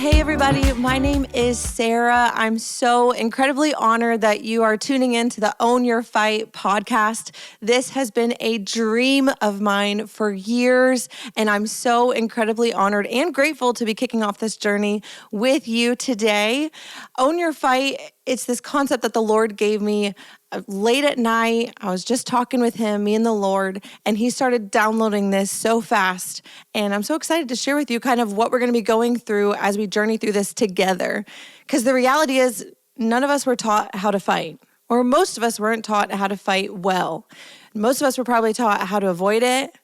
Hey everybody, my name is Sarah. I'm so incredibly honored that you are tuning in to the Own Your Fight podcast. This has been a dream of mine for years, and I'm so incredibly honored and grateful to be kicking off this journey with you today. Own Your Fight, it's this concept that the Lord gave me late at night. I was just talking with him, me and the Lord, and he started downloading this so fast. And I'm so excited to share with you kind of what we're going to be going through as we journey through this together. Because the reality is, none of us were taught how to fight, or most of us weren't taught how to fight well. Most of us were probably taught how to avoid it.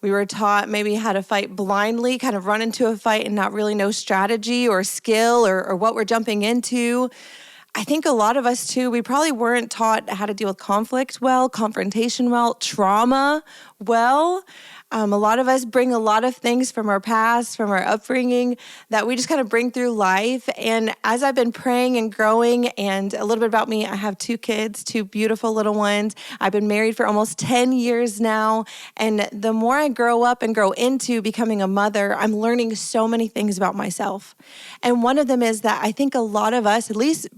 We were taught maybe how to fight blindly, kind of run into a fight and not really know strategy or skill or what we're jumping into. I think a lot of us too, we probably weren't taught how to deal with conflict well, confrontation well, trauma well. A lot of us bring a lot of things from our past, from our upbringing that we just kind of bring through life. And as I've been praying and growing, and a little bit about me, I have 2 kids, 2 beautiful little ones. I've been married for almost 10 years now. And the more I grow up and grow into becoming a mother, I'm learning so many things about myself. And one of them is that I think a lot of us, at least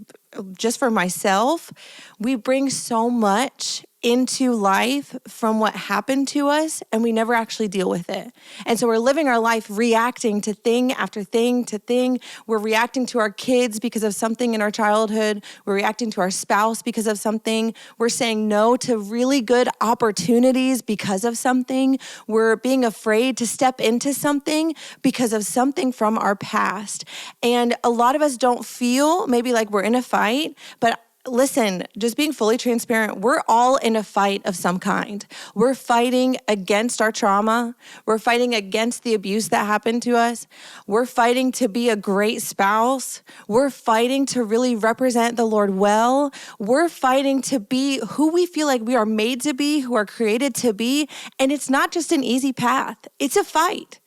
just for myself, we bring so much into life from what happened to us, and we never actually deal with it. And so we're living our life reacting to thing after thing to thing. We're reacting to our kids because of something in our childhood. We're reacting to our spouse because of something. We're saying no to really good opportunities because of something. We're being afraid to step into something because of something from our past. And a lot of us don't feel maybe like we're in a fight, but listen, just being fully transparent, we're all in a fight of some kind. We're fighting against our trauma. We're fighting against the abuse that happened to us. We're fighting to be a great spouse. We're fighting to really represent the Lord well. We're fighting to be who we feel like we are made to be, who are created to be. And it's not just an easy path. It's a fight.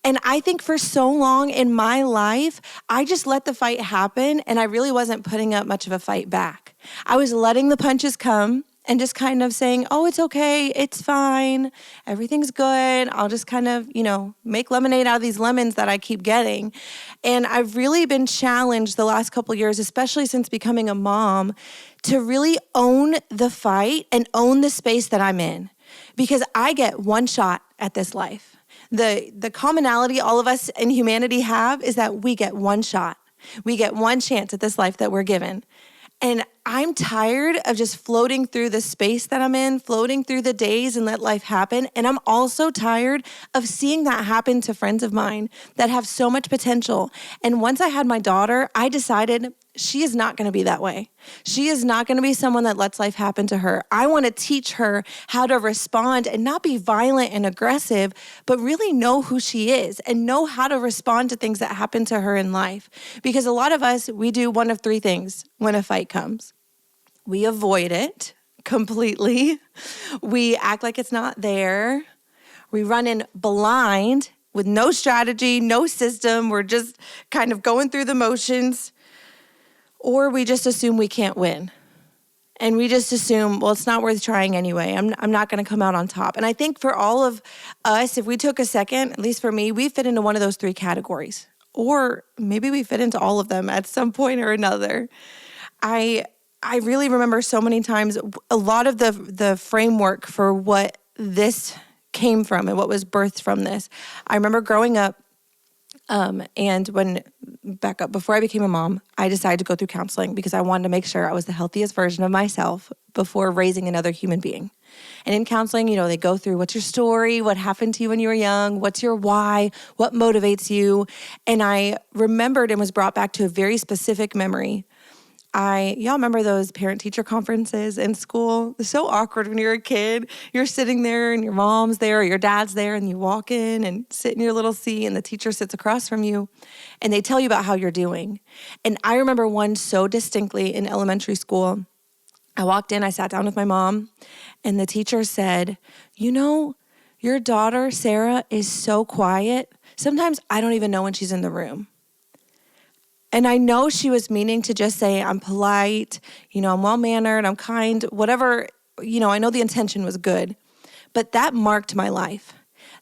And I think for so long in my life, I just let the fight happen, and I really wasn't putting up much of a fight back. I was letting the punches come and just kind of saying, oh, it's okay, it's fine, everything's good. I'll just kind of, make lemonade out of these lemons that I keep getting. And I've really been challenged the last couple of years, especially since becoming a mom, to really own the fight and own the space that I'm in, because I get one shot at this life. The commonality all of us in humanity have is that we get one shot. We get one chance at this life that we're given. And I'm tired of just floating through the space that I'm in, floating through the days and let life happen. And I'm also tired of seeing that happen to friends of mine that have so much potential. And once I had my daughter, I decided she is not going to be that way. She is not going to be someone that lets life happen to her. I want to teach her how to respond and not be violent and aggressive, but really know who she is and know how to respond to things that happen to her in life. Because a lot of us, we do one of 3 things when a fight comes. We avoid it completely. We act like it's not there. We run in blind with no strategy, no system. We're just kind of going through the motions. Or we just assume we can't win. And we just assume, well, it's not worth trying anyway. I'm not going to come out on top. And I think for all of us, if we took a second, at least for me, we fit into one of those 3 categories. Or maybe we fit into all of them at some point or another. I really remember so many times, a lot of the framework for what this came from and what was birthed from this. I remember growing up, and before I became a mom, I decided to go through counseling because I wanted to make sure I was the healthiest version of myself before raising another human being. And in counseling, they go through what's your story, what happened to you when you were young, what's your why, what motivates you. And I remembered and was brought back to a very specific memory. Y'all remember those parent-teacher conferences in school? They're so awkward when you're a kid. You're sitting there and your mom's there or your dad's there and you walk in and sit in your little seat and the teacher sits across from you and they tell you about how you're doing. And I remember one so distinctly in elementary school. I walked in, I sat down with my mom, and the teacher said, your daughter, Sarah, is so quiet. Sometimes I don't even know when she's in the room. And I know she was meaning to just say, I'm polite, I'm well-mannered, I'm kind, whatever, I know the intention was good. But that marked my life.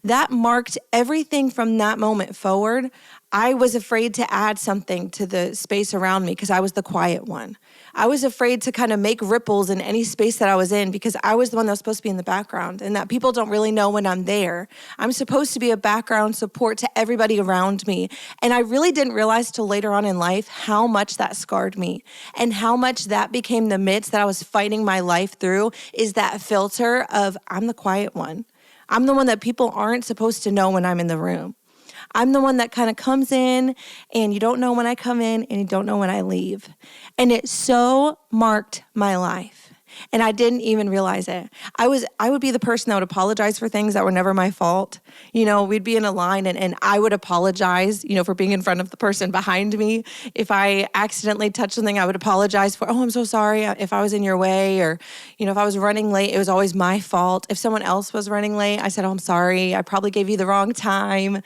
That marked everything from that moment forward. I was afraid to add something to the space around me because I was the quiet one. I was afraid to kind of make ripples in any space that I was in because I was the one that was supposed to be in the background and that people don't really know when I'm there. I'm supposed to be a background support to everybody around me. And I really didn't realize till later on in life how much that scarred me and how much that became the midst that I was fighting my life through is that filter of I'm the quiet one. I'm the one that people aren't supposed to know when I'm in the room. I'm the one that kind of comes in and you don't know when I come in and you don't know when I leave. And it so marked my life. And I didn't even realize it. I would be the person that would apologize for things that were never my fault. We'd be in a line and I would apologize, for being in front of the person behind me. If I accidentally touched something, I would apologize for, I'm so sorry if I was in your way, or, if I was running late, it was always my fault. If someone else was running late, I said, I'm sorry, I probably gave you the wrong time.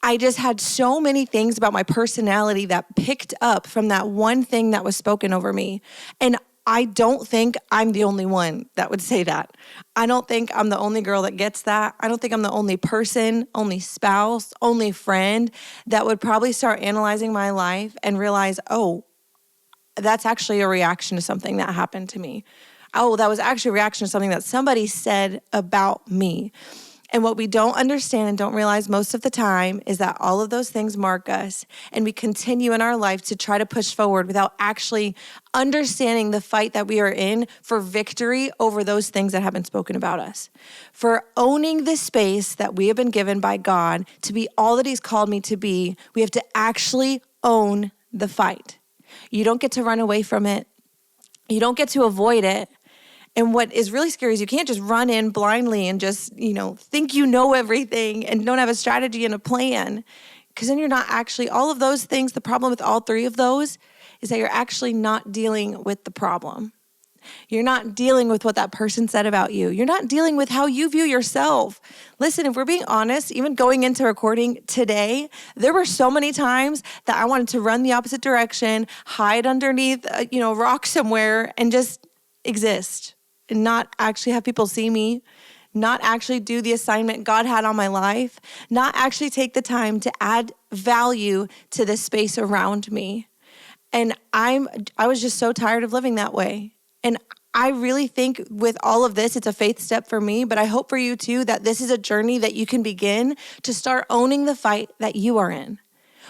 I just had so many things about my personality that picked up from that one thing that was spoken over me. And I don't think I'm the only one that would say that. I don't think I'm the only girl that gets that. I don't think I'm the only person, only spouse, only friend that would probably start analyzing my life and realize, that's actually a reaction to something that happened to me. Oh, that was actually a reaction to something that somebody said about me. And what we don't understand and don't realize most of the time is that all of those things mark us, and we continue in our life to try to push forward without actually understanding the fight that we are in for victory over those things that have been spoken about us. For owning the space that we have been given by God to be all that He's called me to be, we have to actually own the fight. You don't get to run away from it. You don't get to avoid it. And what is really scary is you can't just run in blindly and just, think you know everything and don't have a strategy and a plan. Because then you're not actually, all of those things, the problem with all three of those is that you're actually not dealing with the problem. You're not dealing with what that person said about you. You're not dealing with how you view yourself. Listen, if we're being honest, even going into recording today, there were so many times that I wanted to run the opposite direction, hide underneath, a rock somewhere and just exist. And not actually have people see me, not actually do the assignment God had on my life, not actually take the time to add value to the space around me. And I was just so tired of living that way. And I really think with all of this, it's a faith step for me, but I hope for you too, that this is a journey that you can begin to start owning the fight that you are in.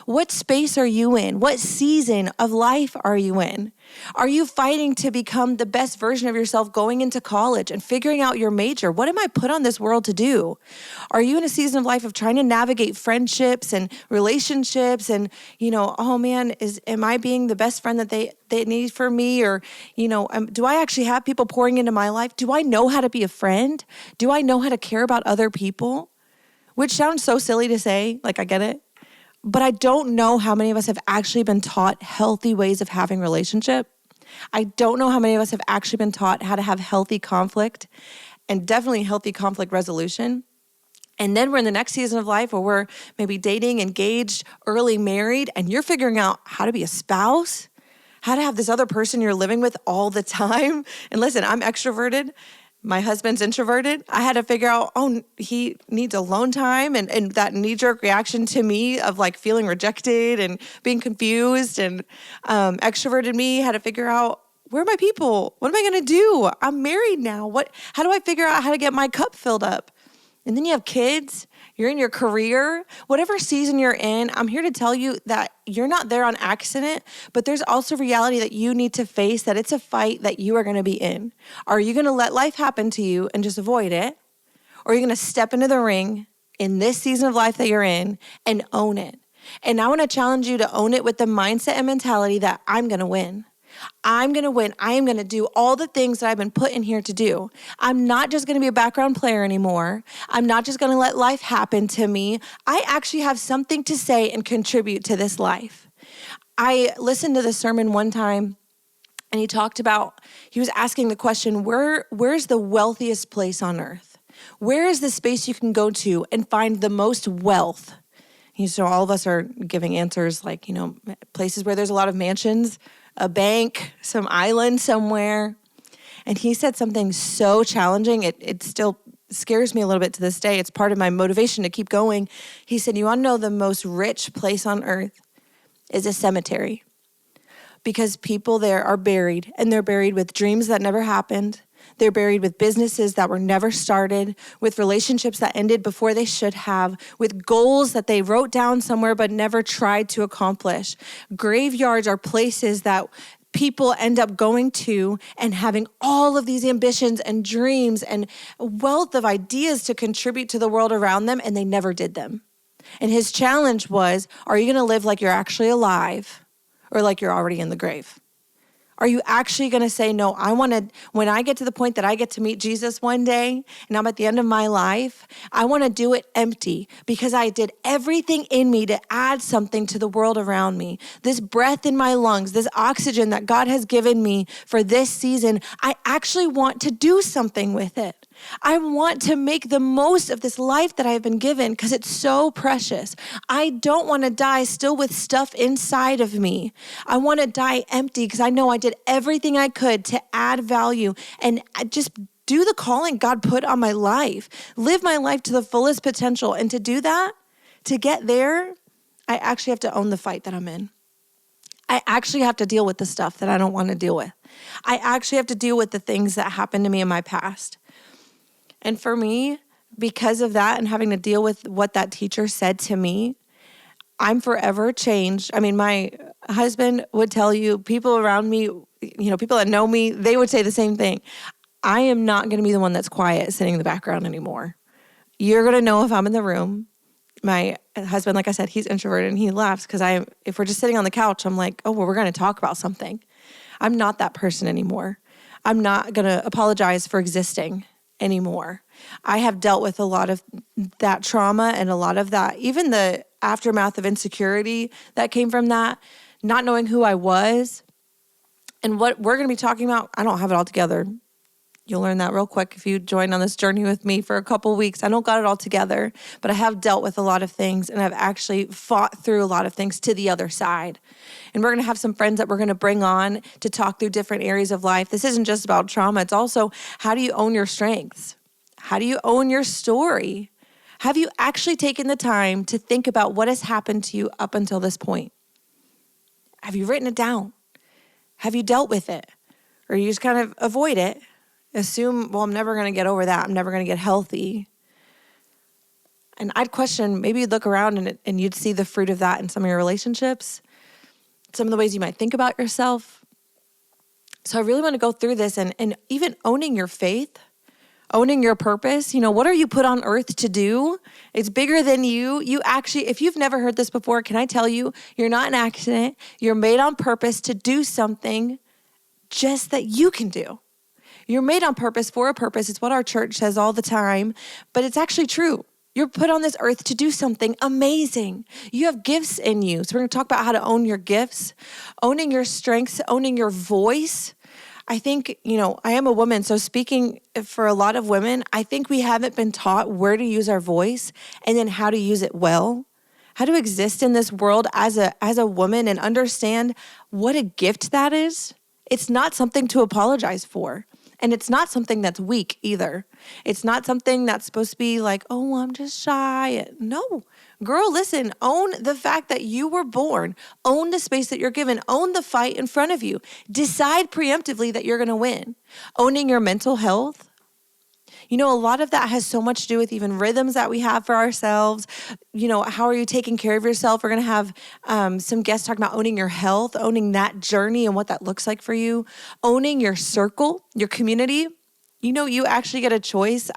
What space are you in? What season of life are you in? Are you fighting to become the best version of yourself going into college and figuring out your major? What am I put on this world to do? Are you in a season of life of trying to navigate friendships and relationships and, am I being the best friend that they need for me? Or, do I actually have people pouring into my life? Do I know how to be a friend? Do I know how to care about other people? Which sounds so silly to say, I get it. But I don't know how many of us have actually been taught healthy ways of having relationship. I don't know how many of us have actually been taught how to have healthy conflict and definitely healthy conflict resolution. And then we're in the next season of life where we're maybe dating, engaged, early married, and you're figuring out how to be a spouse, how to have this other person you're living with all the time. And listen, I'm extroverted. My husband's introverted. I had to figure out, he needs alone time and that knee-jerk reaction to me of feeling rejected and being confused. And extroverted me had to figure out, where are my people? What am I going to do? I'm married now. How do I figure out how to get my cup filled up? And then you have kids. You're in your career, whatever season you're in, I'm here to tell you that you're not there on accident, but there's also reality that you need to face, that it's a fight that you are going to be in. Are you going to let life happen to you and just avoid it? Or are you going to step into the ring in this season of life that you're in and own it? And I want to challenge you to own it with the mindset and mentality that I'm going to win. I'm going to win. I am going to do all the things that I've been put in here to do. I'm not just going to be a background player anymore. I'm not just going to let life happen to me. I actually have something to say and contribute to this life. I listened to the sermon one time and he was asking the question, where's the wealthiest place on earth? Where is the space you can go to and find the most wealth? So all of us are giving answers places where there's a lot of mansions, a bank, some island somewhere. And he said something so challenging. It still scares me a little bit to this day. It's part of my motivation to keep going. He said, you want to know the most rich place on earth is a cemetery, because people there are buried, and they're buried with dreams that never happened. They're buried with businesses that were never started, with relationships that ended before they should have, with goals that they wrote down somewhere but never tried to accomplish. Graveyards are places that people end up going to and having all of these ambitions and dreams and wealth of ideas to contribute to the world around them, and they never did them. And his challenge was, are you going to live like you're actually alive or like you're already in the grave? Are you actually going to say, no, when I get to the point that I get to meet Jesus one day and I'm at the end of my life, I want to do it empty because I did everything in me to add something to the world around me. This breath in my lungs, this oxygen that God has given me for this season, I actually want to do something with it. I want to make the most of this life that I've been given because it's so precious. I don't want to die still with stuff inside of me. I want to die empty because I know I did everything I could to add value and just do the calling God put on my life, live my life to the fullest potential. And to do that, to get there, I actually have to own the fight that I'm in. I actually have to deal with the stuff that I don't want to deal with. I actually have to deal with the things that happened to me in my past. And for me, because of that and having to deal with what that teacher said to me, I'm forever changed. I mean, my husband would tell you, people around me, people that know me, they would say the same thing. I am not going to be the one that's quiet sitting in the background anymore. You're going to know if I'm in the room. My husband, like I said, he's introverted and he laughs because if we're just sitting on the couch, I'm like, oh, well, we're going to talk about something. I'm not that person anymore. I'm not going to apologize for existing anymore. I have dealt with a lot of that trauma and a lot of that, even the aftermath of insecurity that came from that, not knowing who I was. And what we're going to be talking about, I don't have it all together. You'll learn that real quick if you join on this journey with me for a couple weeks. I don't got it all together, but I have dealt with a lot of things and I've actually fought through a lot of things to the other side. And we're going to have some friends that we're going to bring on to talk through different areas of life. This isn't just about trauma. It's also, how do you own your strengths? How do you own your story? Have you actually taken the time to think about what has happened to you up until this point? Have you written it down? Have you dealt with it? Or you just kind of avoid it? Assume, well, I'm never going to get over that. I'm never going to get healthy. And I'd question, maybe you'd look around and you'd see the fruit of that in some of your relationships, some of the ways you might think about yourself. So I really want to go through this and even owning your faith, owning your purpose. What are you put on earth to do? It's bigger than you. You actually, if you've never heard this before, can I tell you, you're not an accident. You're made on purpose to do something just that you can do. You're made on purpose for a purpose. It's what our church says all the time, but it's actually true. You're put on this earth to do something amazing. You have gifts in you. So we're going to talk about how to own your gifts, owning your strengths, owning your voice. I think, I am a woman, so speaking for a lot of women, I think we haven't been taught where to use our voice and then how to use it well, how to exist in this world as a woman and understand what a gift that is. It's not something to apologize for. And it's not something that's weak either. It's not something that's supposed to be like, oh, I'm just shy. No, girl, listen, own the fact that you were born. Own the space that you're given. Own the fight in front of you. Decide preemptively that you're going to win. Owning your mental health. A lot of that has so much to do with even rhythms that we have for ourselves. How are you taking care of yourself? We're going to have some guests talking about owning your health, owning that journey and what that looks like for you, owning your circle, your community. You actually get a choice.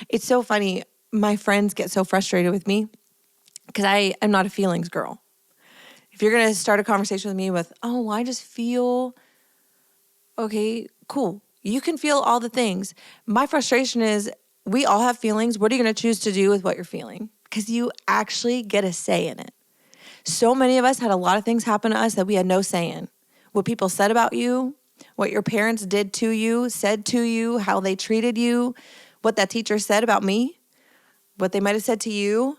It's so funny. My friends get so frustrated with me because I am not a feelings girl. If you're going to start a conversation with me with, oh, I just feel, okay, cool. You can feel all the things. My frustration is we all have feelings. What are you going to choose to do with what you're feeling? Because you actually get a say in it. So many of us had a lot of things happen to us that we had no say in. What people said about you, what your parents did to you, said to you, how they treated you, what that teacher said about me, what they might have said to you.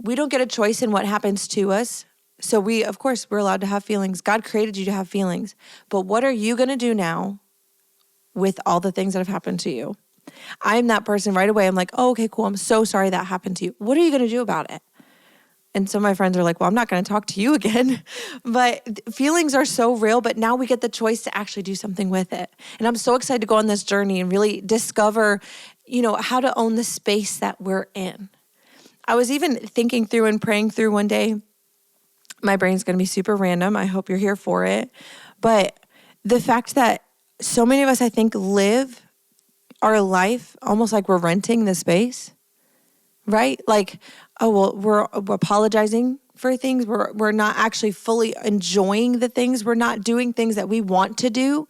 We don't get a choice in what happens to us. So we're allowed to have feelings. God created you to have feelings. But what are you going to do now with all the things that have happened to you? I'm that person right away. I'm like, oh, okay, cool. I'm so sorry that happened to you. What are you going to do about it? And some of my friends are like, well, I'm not going to talk to you again. But feelings are so real, but now we get the choice to actually do something with it. And I'm so excited to go on this journey and really discover, how to own the space that we're in. I was even thinking through and praying through one day. My brain's going to be super random. I hope you're here for it. But the fact that so many of us, I think, live our life almost like we're renting the space. Right? Like, oh, well, we're apologizing for things. We're not actually fully enjoying the things. We're not doing things that we want to do.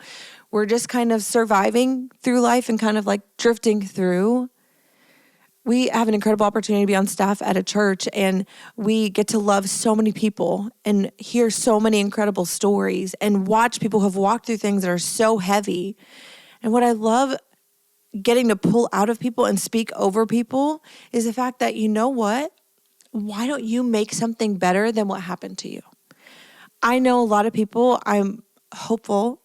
We're just kind of surviving through life and kind of like drifting through. We have an incredible opportunity to be on staff at a church, and we get to love so many people and hear so many incredible stories and watch people who have walked through things that are so heavy. And what I love getting to pull out of people and speak over people is the fact that, you know what? Why don't you make something better than what happened to you? I know a lot of people. I'm hopeful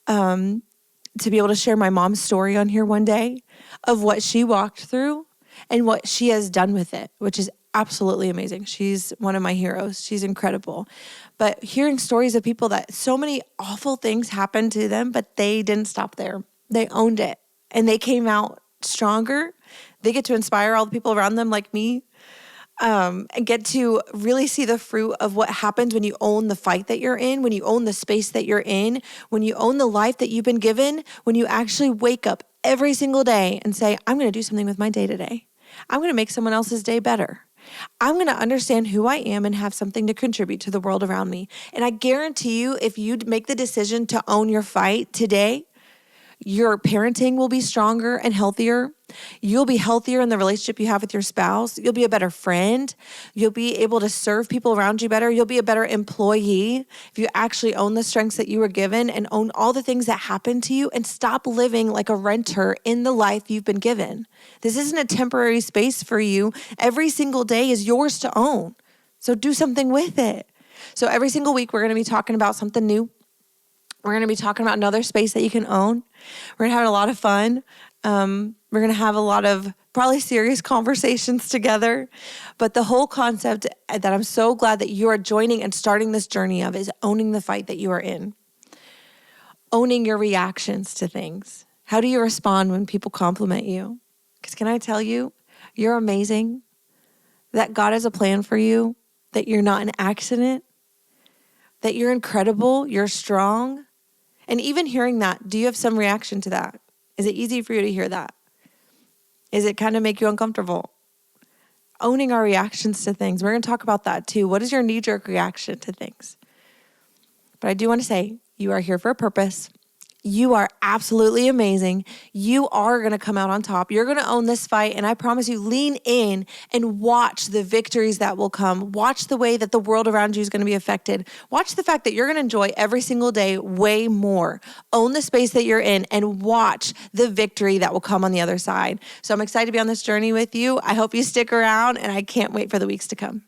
to be able to share my mom's story on here one day of what she walked through and what she has done with it, which is absolutely amazing. She's one of my heroes. She's incredible. But hearing stories of people that so many awful things happened to them, but they didn't stop there. They owned it. And they came out stronger. They get to inspire all the people around them like me, and get to really see the fruit of what happens when you own the fight that you're in, when you own the space that you're in, when you own the life that you've been given, when you actually wake up every single day and say, I'm going to do something with my day today. I'm going to make someone else's day better. I'm going to understand who I am and have something to contribute to the world around me. And I guarantee you, if you make the decision to own your fight today, your parenting will be stronger and healthier. You'll be healthier in the relationship you have with your spouse. You'll be a better friend. You'll be able to serve people around you better. You'll be a better employee if you actually own the strengths that you were given and own all the things that happen to you and stop living like a renter in the life you've been given. This isn't a temporary space for you. Every single day is yours to own. So do something with it. So every single week, we're going to be talking about something new. We're going to be talking about another space that you can own. We're going to have a lot of fun. We're going to have a lot of probably serious conversations together. But the whole concept that I'm so glad that you are joining and starting this journey of is owning the fight that you are in. Owning your reactions to things. How do you respond when people compliment you? Because can I tell you, you're amazing, that God has a plan for you, that you're not an accident, that you're incredible, you're strong. And even hearing that, do you have some reaction to that? Is it easy for you to hear that? Is it kind of make you uncomfortable? Owning our reactions to things. We're going to talk about that too. What is your knee-jerk reaction to things? But I do want to say, you are here for a purpose. You are absolutely amazing. You are going to come out on top. You're going to own this fight. And I promise you, lean in and watch the victories that will come. Watch the way that the world around you is going to be affected. Watch the fact that you're going to enjoy every single day way more. Own the space that you're in and watch the victory that will come on the other side. So I'm excited to be on this journey with you. I hope you stick around, and I can't wait for the weeks to come.